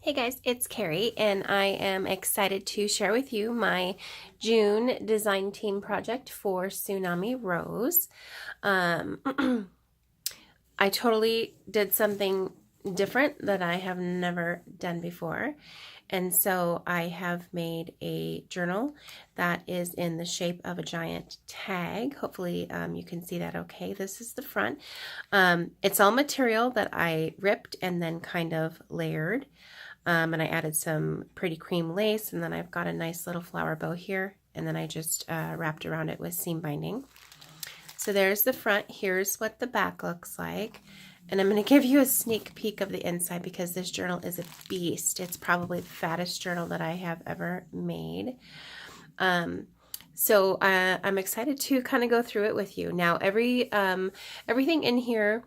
Hey guys, it's Carrie, and I am excited to share with you my June design team project for TsunamiRose. I totally did something different that I have never done before. And so I have made a journal that is in the shape of a giant tag. Hopefully you can see that okay. This is the front. It's all material that I ripped and then kind of layered. And I added some pretty cream lace, and then I've got a nice little flower bow here, and then I just wrapped around it with seam binding. So there's the front. Here's what the back looks like. And I'm going to give you a sneak peek of the inside because this journal is a beast. It's probably the fattest journal that I have ever made. So I'm excited to kind of go through it with you. Now, everything in here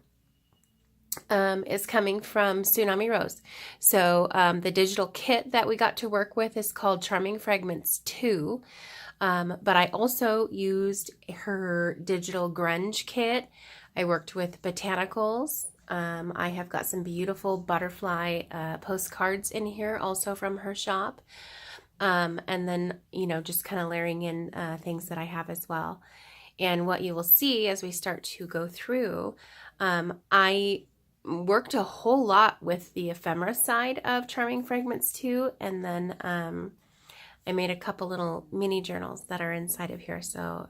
is coming from TsunamiRose. So the digital kit that we got to work with is called Charming Fragments 2. But I also used her digital grunge kit. I worked with botanicals. I have got some beautiful butterfly postcards in here also from her shop. And then, just kind of layering in things that I have as well. And what you will see as we start to go through, I worked a whole lot with the ephemera side of Charming Fragments 2, and then I made a couple little mini journals that are inside of here. So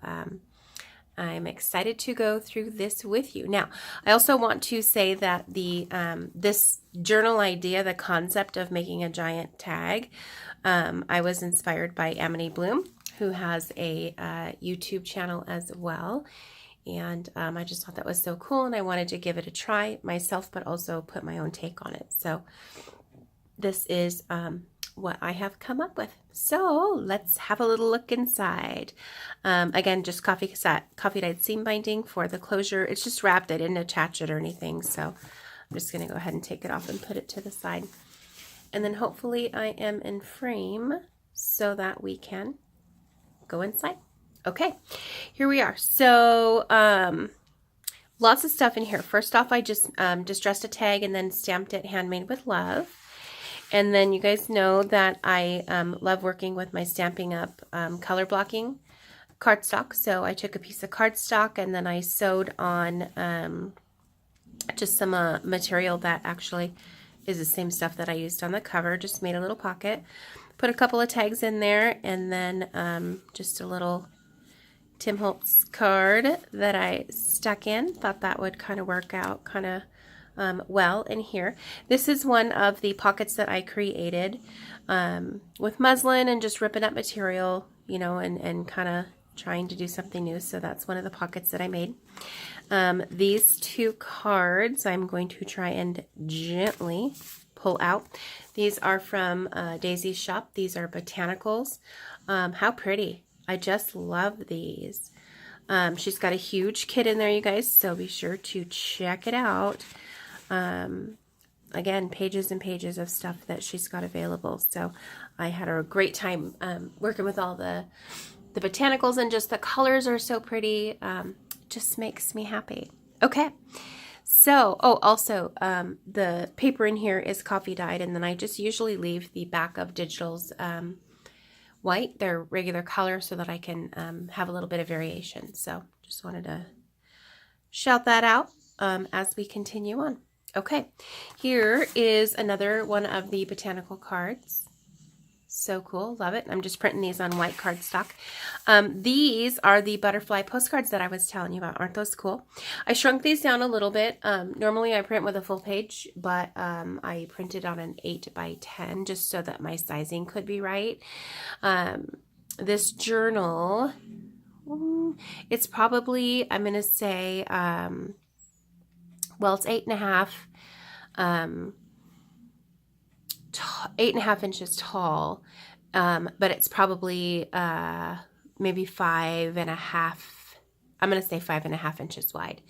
I'm excited to go through this with you. Now, I also want to say that the this journal idea, the concept of making a giant tag, I was inspired by Amity Bloom, who has a YouTube channel as well. And I just thought that was so cool, and I wanted to give it a try myself, but also put my own take on it. So this is what I have come up with. So let's have a little look inside. Again, just coffee dyed seam binding for the closure. It's just wrapped. I didn't attach it or anything, so I'm just going to go ahead and take it off and put it to the side. And then hopefully I am in frame so that we can go inside. Okay, here we are. So lots of stuff in here. First off, I just distressed a tag and then stamped it handmade with love. And then you guys know that I love working with my Stampin' Up color blocking cardstock. So I took a piece of cardstock and then I sewed on just some material that actually is the same stuff that I used on the cover. Just made a little pocket. Put a couple of tags in there, and then just a little Tim Holtz card that I stuck in. Thought that would kind of work out kind of well in here. This is one of the pockets that I created with muslin and just ripping up material, and kind of trying to do something new. So that's one of the pockets that I made. These two cards I'm going to try and gently pull out. These are from Daisy's shop. These are botanicals. How pretty. I just love these. She's got a huge kit in there, you guys, so be sure to check it out. Again, pages and pages of stuff that she's got available. So I had a great time working with all the botanicals, and just the colors are so pretty. Just makes me happy. Okay. So, also, the paper in here is coffee dyed, and then I just usually leave the back of digitals white, their regular color, so that I can have a little bit of variation. So just wanted to shout that out as we continue on. Okay, here is another one of the botanical cards. So cool, love it. I'm just printing these on white cardstock. These are the butterfly postcards that I was telling you about. Aren't those cool? I shrunk these down a little bit. Normally I print with a full page, but I printed on an 8x10 just so that my sizing could be right. This journal, it's probably, I'm going to say, well, it's 8.5 inches tall, but it's probably maybe 5.5. I'm going to say 5.5 inches wide.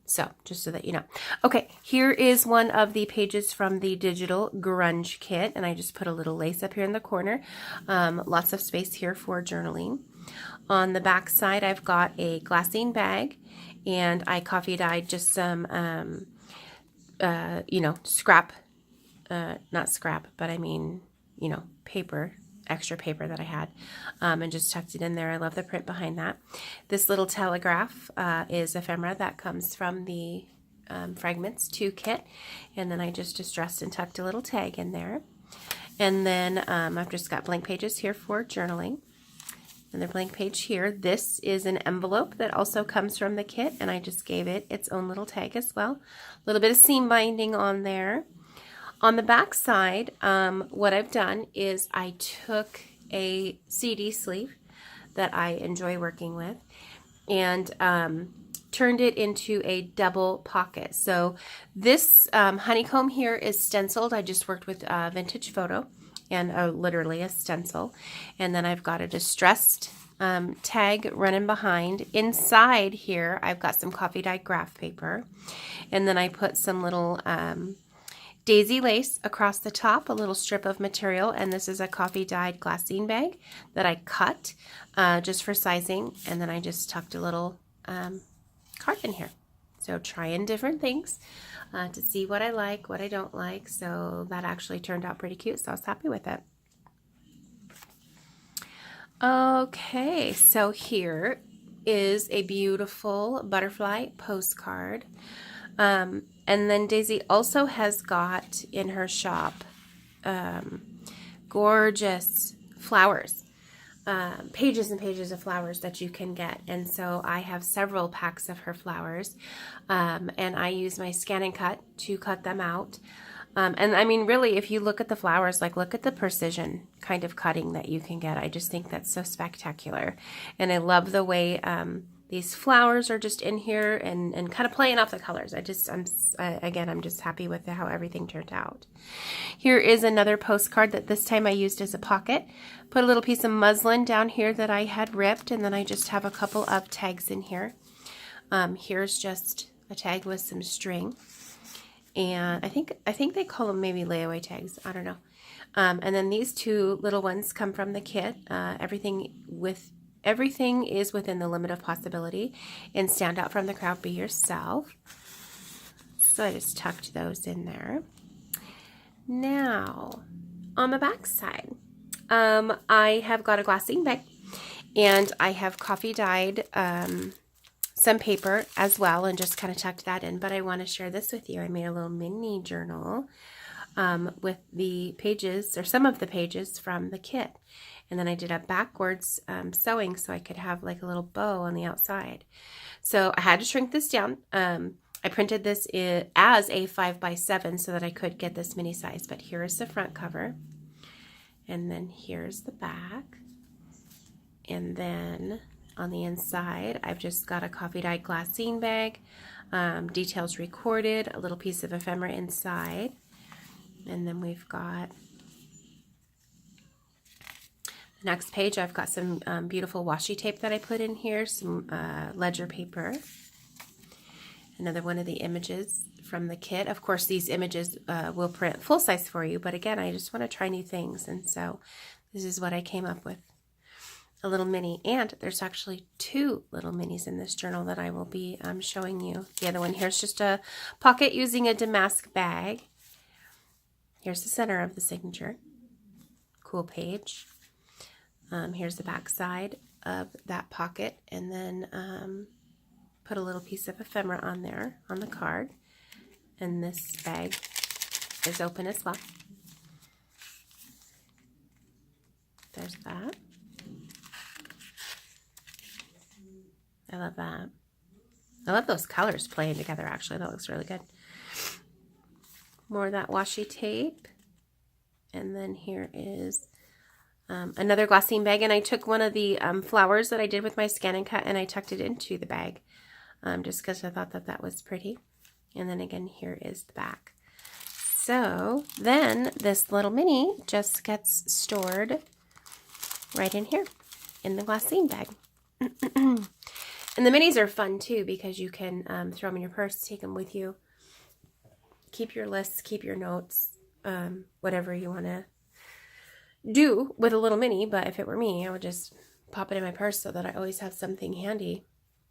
So just so that you know. Okay, here is one of the pages from the digital grunge kit, and I just put a little lace up here in the corner. Lots of space here for journaling. On the back side, I've got a glassine bag, and I coffee dyed just some, scrap not scrap, but I mean, you know, paper, extra paper that I had, and just tucked it in there. I love the print behind that. This little telegraph is ephemera that comes from the Fragments 2 kit, and then I just distressed and tucked a little tag in there. And then I've just got blank pages here for journaling. And the blank page here, this is an envelope that also comes from the kit, and I just gave it its own little tag as well. A little bit of seam binding on there. On the back side, what I've done is I took a CD sleeve that I enjoy working with and turned it into a double pocket. So this honeycomb here is stenciled. I just worked with vintage photo and literally a stencil. And then I've got a distressed tag running behind. Inside here, I've got some coffee dyed graph paper. And then I put some little daisy lace across the top, a little strip of material, and this is a coffee dyed glassine bag that I cut just for sizing, and then I just tucked a little card in here. So trying different things to see what I like, what I don't like, so that actually turned out pretty cute, so I was happy with it. Okay, so here is a beautiful butterfly postcard. And then Daisy also has got in her shop gorgeous flowers, pages and pages of flowers that you can get. And so I have several packs of her flowers, and I use my scan and cut to cut them out. And I mean, really, if you look at the flowers, like look at the precision kind of cutting that you can get. I just think that's so spectacular. And I love the way these flowers are just in here and kind of playing off the colors. I'm just happy with how everything turned out. Here is another postcard that this time I used as a pocket. Put a little piece of muslin down here that I had ripped, and then I just have a couple of tags in here. Here's just a tag with some string. And I think they call them maybe layaway tags. I don't know. And then these two little ones come from the kit. Everything is within the limit of possibility, and stand out from the crowd, be yourself. So I just tucked those in there. Now, on the back side, I have got a glassine bag, and I have coffee dyed some paper as well, and just kind of tucked that in. But I want to share this with you. I made a little mini journal with the pages, or some of the pages from the kit. And then I did a backwards sewing so I could have like a little bow on the outside. So I had to shrink this down. I printed this as a 5x7 so that I could get this mini size. But here is the front cover. And then here's the back. And then on the inside, I've just got a coffee dyed glassine bag, details recorded, a little piece of ephemera inside. And then we've got the next page. I've got some beautiful washi tape that I put in here, some ledger paper. Another one of the images from the kit. Of course, these images will print full size for you, but again, I just want to try new things, and so this is what I came up with. A little mini, and there's actually two little minis in this journal that I will be showing you. The other one here's just a pocket using a damask bag. Here's the center of the signature. Cool page. Here's the back side of that pocket, and then put a little piece of ephemera on there on the card. And this bag is open as well. There's that. I love that. I love those colors playing together, actually. That looks really good. More of that washi tape. And then here is another glassine bag. And I took one of the flowers that I did with my scan and cut, and I tucked it into the bag just because I thought that was pretty. And then again, here is the back. So then this little mini just gets stored right in here in the glassine bag. And the minis are fun too, because you can throw them in your purse, take them with you, keep your lists, keep your notes, whatever you want to do with a little mini. But if it were me, I would just pop it in my purse so that I always have something handy,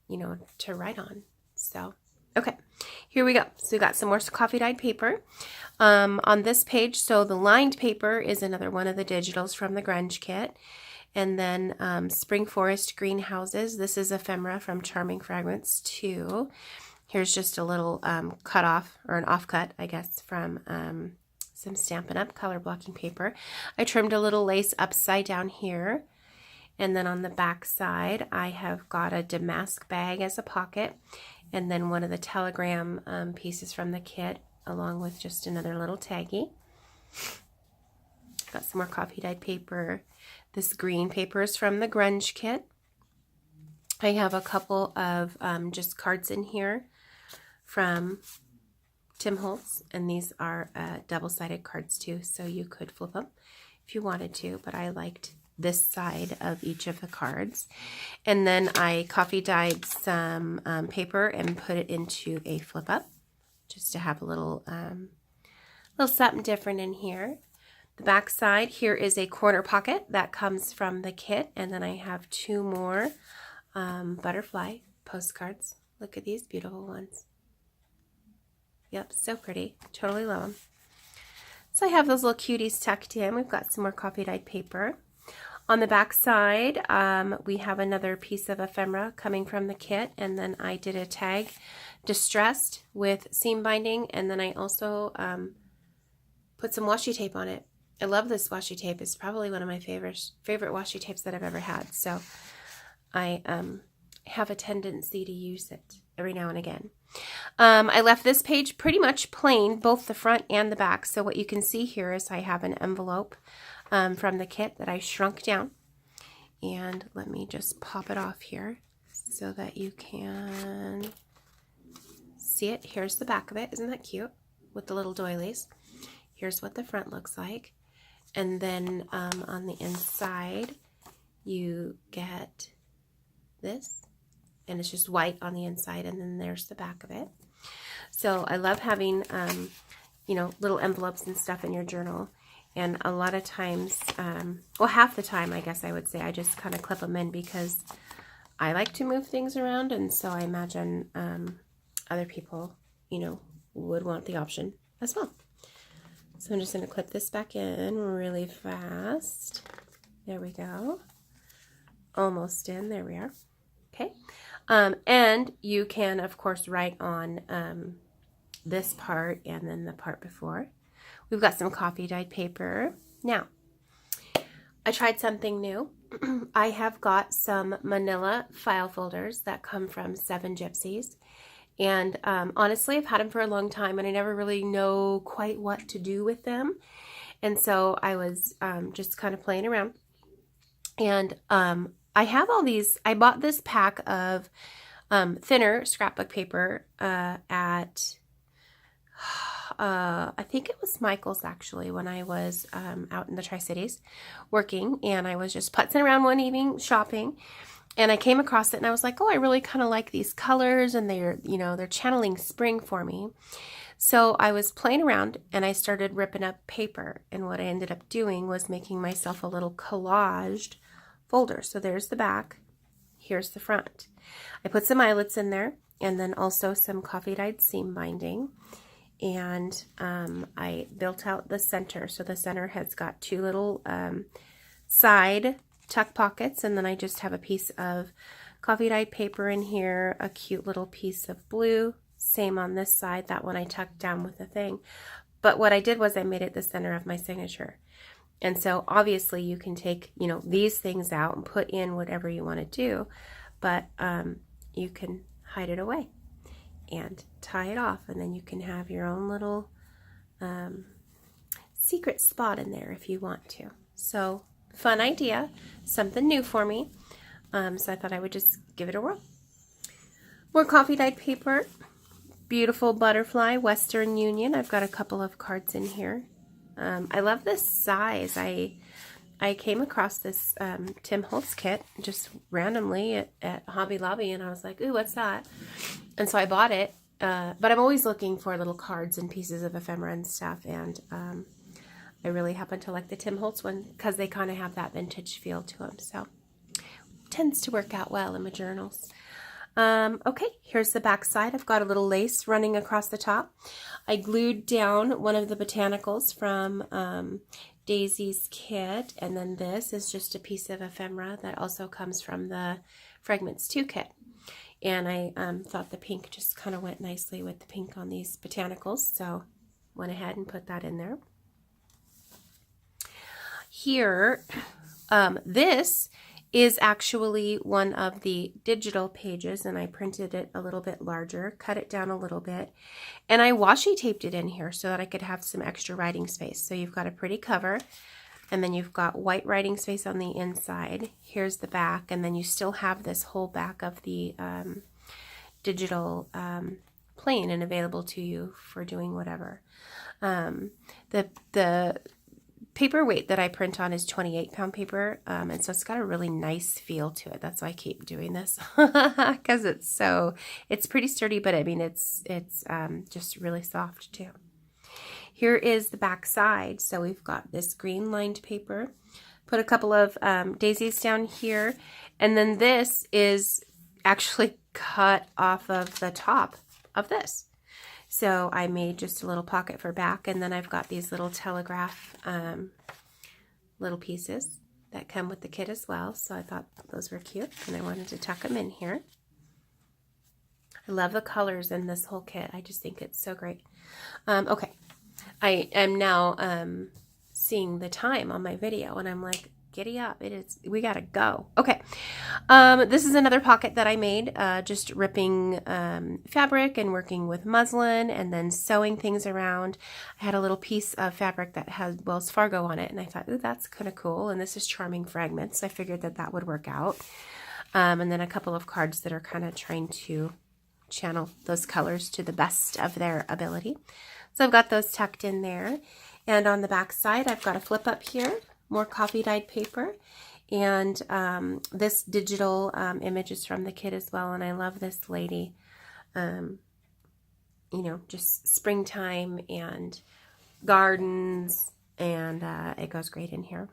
you know, to write on. So, okay, here we go. So we got some more coffee dyed paper on this page. So the lined paper is another one of the digitals from the Grunge kit. And then Spring Forest Greenhouses. This is ephemera from Charming Fragments too. Here's just a little cut off, or an offcut, I guess, from some Stampin' Up! Color blocking paper. I trimmed a little lace upside down here. And then on the back side, I have got a damask bag as a pocket. And then one of the telegram pieces from the kit, along with just another little taggy. Got some more coffee dyed paper. This green paper is from the Grunge kit. I have a couple of just cards in here from Tim Holtz, and these are double-sided cards too, so you could flip them if you wanted to, but I liked this side of each of the cards. And then I coffee dyed some paper and put it into a flip up just to have a little something different in here. The back side here is a corner pocket that comes from the kit, and then I have two more butterfly postcards. Look at these beautiful ones. Yep, so pretty. Totally love them. So I have those little cuties tucked in. We've got some more coffee dyed paper. On the back side, we have another piece of ephemera coming from the kit, and then I did a tag distressed with seam binding, and then I also put some washi tape on it. I love this washi tape. It's probably one of my favorite washi tapes that I've ever had, so I have a tendency to use it every now and again. I left this page pretty much plain, both the front and the back, so what you can see here is I have an envelope from the kit that I shrunk down, and let me just pop it off here so that you can see it. Here's the back of it. Isn't that cute with the little doilies? Here's what the front looks like, and then on the inside you get this, and it's just white on the inside, and then there's the back of it. So I love having you know, little envelopes and stuff in your journal. And a lot of times, well, half the time, I guess I would say, I just kind of clip them in because I like to move things around. And so I imagine other people, you know, would want the option as well. So I'm just going to clip this back in really fast. There we go. Almost in. There we are. Okay. And you can, of course, write on this part and then the part before. We've got some coffee dyed paper. Now, I tried something new. I have got some manila file folders that come from Seven Gypsies. And honestly, I've had them for a long time and I never really know quite what to do with them. And so I was just kind of playing around. And I have all these. I bought this pack of thinner scrapbook paper at... I think it was Michael's actually, when I was out in the Tri-Cities working, and I was just putzing around one evening shopping, and I came across it and I was like, oh, I really kind of like these colors, and they're, you know, they're channeling spring for me. So I was playing around and I started ripping up paper, and what I ended up doing was making myself a little collaged folder. So there's the back, here's the front. I put some eyelets in there, and then also some coffee dyed seam binding. And I built out the center. So the center has got two little side tuck pockets, and then I just have a piece of coffee dyed paper in here, a cute little piece of blue, same on this side. That one I tucked down with a thing. But what I did was I made it the center of my signature. And so obviously you can take, you know, these things out and put in whatever you want to do, but you can hide it away and tie it off, and then you can have your own little secret spot in there if you want to. So fun idea, something new for me. So I thought I would just give it a whirl. More coffee dyed paper, beautiful butterfly, Western Union. I've got a couple of cards in here. I love this size. I came across this Tim Holtz kit just randomly at Hobby Lobby, and I was like, ooh, what's that? And so I bought it, but I'm always looking for little cards and pieces of ephemera and stuff, and I really happen to like the Tim Holtz one because they kind of have that vintage feel to them, so it tends to work out well in my journals. Okay, here's the back side. I've got a little lace running across the top. I glued down one of the botanicals from Daisy's kit, and then this is just a piece of ephemera that also comes from the Fragments 2 kit. And I thought the pink just kind of went nicely with the pink on these botanicals, so went ahead and put that in there. Here, this is actually one of the digital pages, and I printed it a little bit larger, cut it down a little bit, and I washi taped it in here so that I could have some extra writing space. So you've got a pretty cover, and then you've got white writing space on the inside. Here's the back, and then you still have this whole back of the digital plain and available to you for doing whatever. The paper weight that I print on is 28-pound paper, and so it's got a really nice feel to it. That's why I keep doing this, because it's pretty sturdy, but I mean it's just really soft too. Here is the back side. So we've got this green lined paper. Put a couple of daisies down here, and then this is actually cut off of the top of this. So I made just a little pocket for back, and then I've got these little telegraph little pieces that come with the kit as well. So I thought those were cute, and I wanted to tuck them in here. I love the colors in this whole kit. I just think it's so great. Okay, I am now seeing the time on my video, and I'm like, giddy up, we gotta go. Okay, this is another pocket that I made, just ripping fabric and working with muslin and then sewing things around. I had a little piece of fabric that had Wells Fargo on it, and I thought, ooh, that's kind of cool, and this is Charming Fragments. I figured that would work out. And then a couple of cards that are kind of trying to channel those colors to the best of their ability. So I've got those tucked in there, and on the back side I've got a flip up here, more coffee dyed paper, and this digital image is from the kit as well, and I love this lady. You know, just springtime and gardens, and it goes great in here.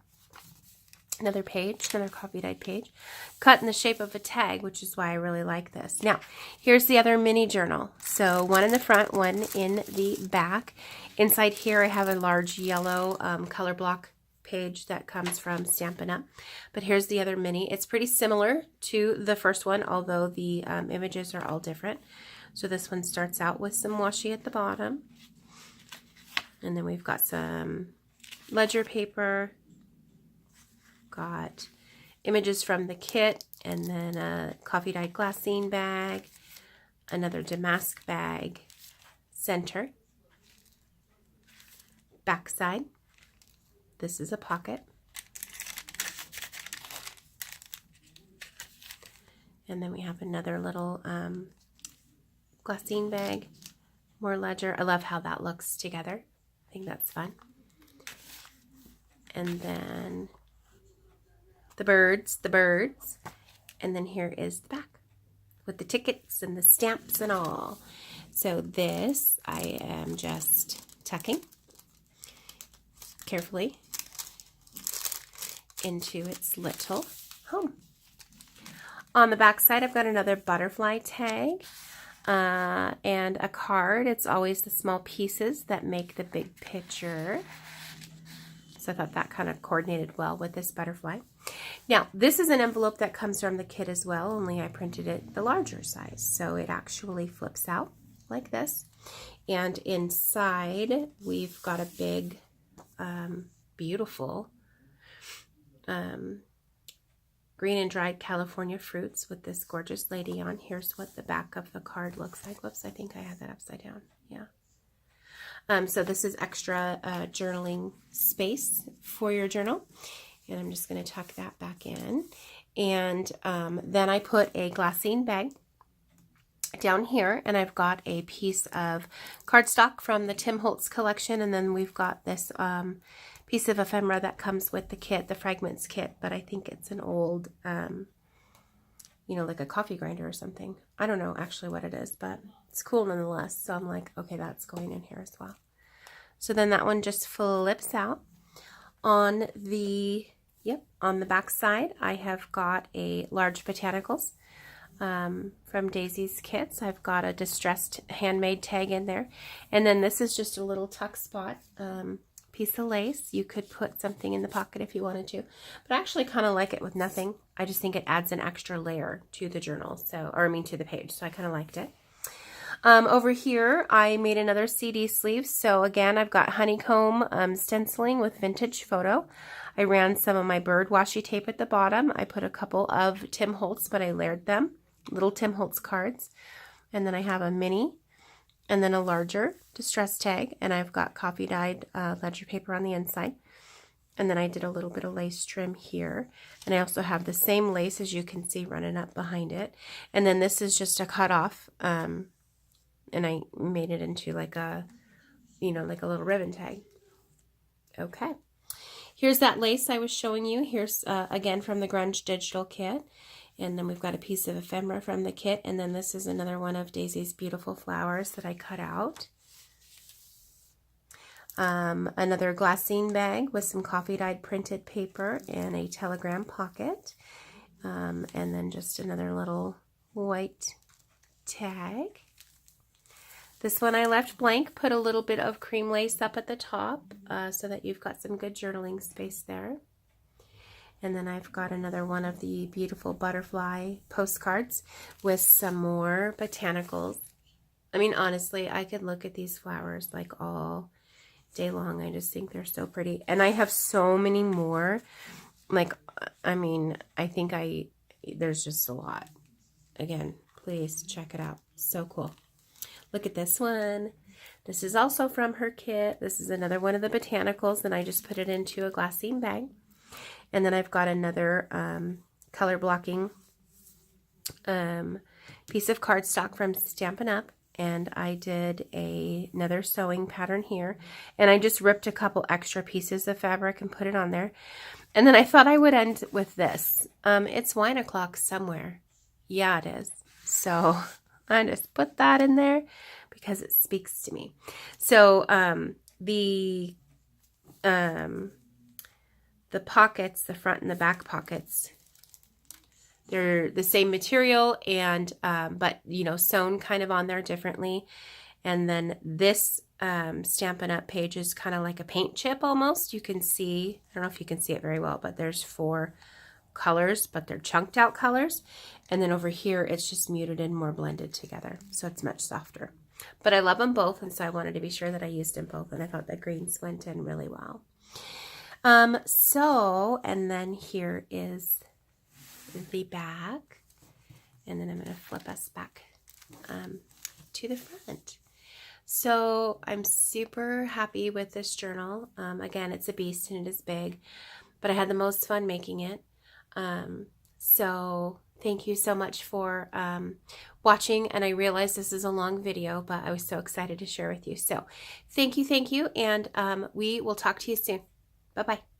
Another page, another coffee dyed page, cut in the shape of a tag, which is why I really like this. Now, here's the other mini journal. So one in the front, one in the back. Inside here I have a large yellow color block page that comes from Stampin' Up. But here's the other mini. It's pretty similar to the first one, although the images are all different. So this one starts out with some washi at the bottom. And then we've got some ledger paper, got images from the kit, and then a coffee dyed glassine bag, another damask bag, center, back side. This is a pocket, and then we have another little glassine bag, more ledger. I love how that looks together. I think that's fun. And then the birds, and then here is the back with the tickets and the stamps and all. So this I am just tucking carefully into its little home. On the back side I've got another butterfly tag and a card. It's always the small pieces that make the big picture. So I thought that kind of coordinated well with this butterfly. Now, this is an envelope that comes from the kit as well, only I printed it the larger size. So it actually flips out like this. And inside, we've got a big, beautiful green and dried California fruits with this gorgeous lady on. Here's what the back of the card looks like. Whoops, I think I had that upside down. Yeah. So this is extra journaling space for your journal, and I'm just going to tuck that back in. And then I put a glassine bag down here, and I've got a piece of cardstock from the Tim Holtz collection, and then we've got this piece of ephemera that comes with the kit, the Fragments kit, but I think it's an old, you know, like a coffee grinder or something. I don't know actually what it is, but it's cool nonetheless. So I'm like, okay, that's going in here as well. So then that one just flips out. On the, on the back side, I have got a large botanicals from Daisy's Kits. I've got a distressed handmade tag in there. And then this is just a little tuck spot piece of lace. You could put something in the pocket if you wanted to, but I actually kind of like it with nothing. I just think it adds an extra layer to the journal, to the page, so I kind of liked it. Over here, I made another CD sleeve. So again, I've got honeycomb stenciling with vintage photo. I ran some of my bird washi tape at the bottom. I put a couple of Tim Holtz, but I layered them, little Tim Holtz cards. And then I have a mini and then a larger distress tag. And I've got coffee dyed ledger paper on the inside. And then I did a little bit of lace trim here. And I also have the same lace, as you can see, running up behind it. And then this is just a cutoff. And I made it into like a, like a little ribbon tag. Okay. Here's that lace I was showing you. Here's, again, from the Grunge Digital Kit. And then we've got a piece of ephemera from the kit. And then this is another one of Daisy's beautiful flowers that I cut out. Another glassine bag with some coffee dyed printed paper and a telegram pocket. And then just another little white tag. This one I left blank, put a little bit of cream lace up at the top so that you've got some good journaling space there. And then I've got another one of the beautiful butterfly postcards with some more botanicals. I mean, honestly, I could look at these flowers like all day long. I just think they're so pretty. And I have so many more. Like, I mean, I think there's just a lot. Again, please check it out. So cool. Look at this one. This is also from her kit. This is another one of the botanicals, and I just put it into a glassine bag. And then I've got another color blocking piece of cardstock from Stampin' Up. And I did another sewing pattern here. And I just ripped a couple extra pieces of fabric and put it on there. And then I thought I would end with this. It's wine o'clock somewhere. Yeah, it is. So I just put that in there because it speaks to me. So the pockets, the front and the back pockets, they're the same material, and but sewn kind of on there differently. And then this Stampin' Up page is kind of like a paint chip almost. You can see, I don't know if you can see it very well, but there's 4 colors, but they're chunked out colors. And then over here, it's just muted and more blended together. So it's much softer. But I love them both, and so I wanted to be sure that I used them both, and I thought the greens went in really well. And then here is the back, and then I'm going to flip us back to the front. So I'm super happy with this journal. Again, it's a beast and it is big, but I had the most fun making it. So thank you so much for watching, and I realize this is a long video, but I was so excited to share with you. So thank you, and we will talk to you soon. Bye-bye.